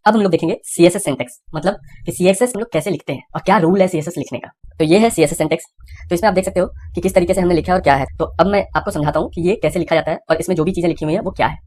अब हम लोग देखेंगे CSS सिंटैक्स, मतलब कि CSS हम लोग कैसे लिखते हैं और क्या रूल है CSS लिखने का। तो ये है CSS सिंटैक्स। तो इसमें आप देख सकते हो कि किस तरीके से हमने लिखा है और क्या है। तो अब मैं आपको समझाता हूँ कि ये कैसे लिखा जाता है और इसमें जो भी चीजें लिखी हुई है वो क्या है।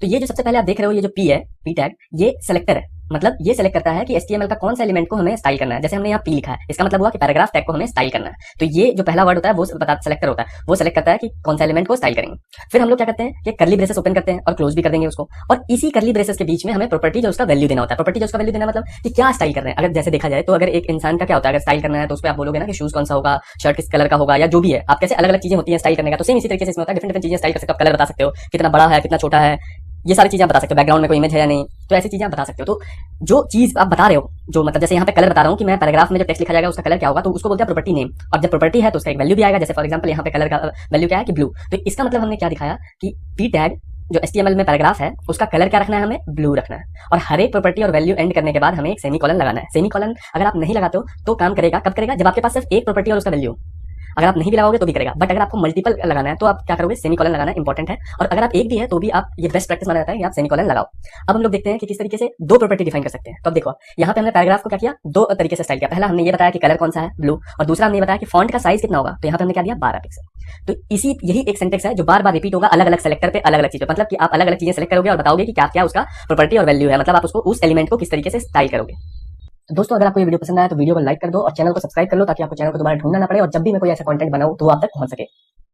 तो ये जो सबसे पहले आप देख रहे हो, ये जो P है, P टैग, ये सेलेक्टर है। मतलब ये सेलेक्ट करता है कि HTML का कौन सा एलिमेंट को हमें स्टाइल करना है। जैसे हमने यहाँ P लिखा है, इसका मतलब हुआ कि पैराग्राफ टैग को हमें स्टाइल करना है। तो ये जो पहला वर्ड होता है वो सेलेक्टर होता है, वो सेलेक्ट करता है कि कौन सा एलिमेंट को स्टाइल करेंगे। फिर हम लोग क्या करते हैं कि कर्ली ब्रेसेस ओपन करते हैं और क्लोज भी कर देंगे उसको। और इसी कर्ली ब्रेसेस के बीच में हमें प्रॉपर्टी जो उसका वैल्यू देना होता है। प्रॉपर्टी जो उसका वैल्यू देना मतलब कि क्या स्टाइल कर रहे हैं। अगर जैसे देखा जाए तो अगर एक इंसान का क्या होता है, अगर स्टाइल करना है तो उस पर आप बोलोगे ना कि शूज कौन सा होगा, शर्ट किस कलर का होगा, या जो भी है, आप कैसे अलग अलग चीजें होती है स्टाइल करने का। तो सेम इसी तरीके से इसमें होता है, डिफरेंट चीजें स्टाइल कर सकते हो। कलर बता सकते हो, कितना बड़ा है, कितना छोटा है, ये सारी चीजें आप बता सकते हो। बैकग्राउंड में कोई इमेज है या नहीं, तो ऐसी चीजें आप बता सकते हो। तो जो चीज आप बता रहे हो, जो मतलब जैसे यहाँ पे कलर बता रहा हूँ कि मैं पैराग्राफ में जो टेक्स्ट लिखा जाएगा उसका कलर क्या होगा, तो उसको बोलते हैं प्रॉपर्टी नेम। और जब प्रॉपर्टी है तो उसका एक वैल्यू भी आएगा। जैसे फॉर एग्जांपल यहाँ पे कलर का वैल्यू क्या है कि ब्लू। तो इसका मतलब हमने क्या दिखाया कि P टैग जो HTML में पैराग्राफ है उसका कलर क्या रखना है, हमें ब्लू रखना है। और हर एक प्रॉपर्टी और वैल्यू एंड करने के बाद हमें एक सेमीकोलन लगाना है। सेमीकोलन अगर आप नहीं लगाते हो तो काम करेगा कब करेगा, जब आपके पास सिर्फ एक प्रॉपर्टी और उसका वैल्यू। अगर आप नहीं भी लगाओगे तो भी करेगा, बट अगर आपको मल्टीपल लगाना है तो आप क्या करोगे, सेमीकोलन लगाना इंपॉर्टेंट है। और अगर आप एक भी है तो भी आप, ये बेस्ट प्रैक्टिस माना जाता है कि आप सेमीकोलन लगाओ। अब हम लोग देखते हैं कि किस तरीके से दो प्रॉपर्टी डिफाइन कर सकते हैं। तो अब देखो, यहाँ पे हमने पैराग्राफ को क्या किया, दो तरीके से स्टाइल किया। पहला हमने ये बताया कि कलर कौन सा है, ब्लू, और दूसरा हमने बताया कि फॉन्ट का साइज कितना होगा। तो यहाँ पे हमने क्या दिया, 12 पिक्सल। तो यही एक सेंटेक्स है जो बार बार रिपीट होगा अलग अलग सेलेक्टर पे, अलग अलग चीजों, मतलब कि आप अलग अलग चीजें सेलेक्ट करोगे और बताओगे कि क्या क्या उसका प्रॉपर्टी और वैल्यू है। मतलब आप उसको, उस एलिमेंट को किस तरीके से स्टाइल करोगे। तो दोस्तों, अगर आपको ये वीडियो पसंद आया तो वीडियो को लाइक कर दो और चैनल को सब्सक्राइब कर लो, ताकि आपको चैनल को दोबारा ढूंढना ना पड़े और जब भी मैं कोई ऐसा कंटेंट बनाऊं तो वो आप तक पहुंच सके।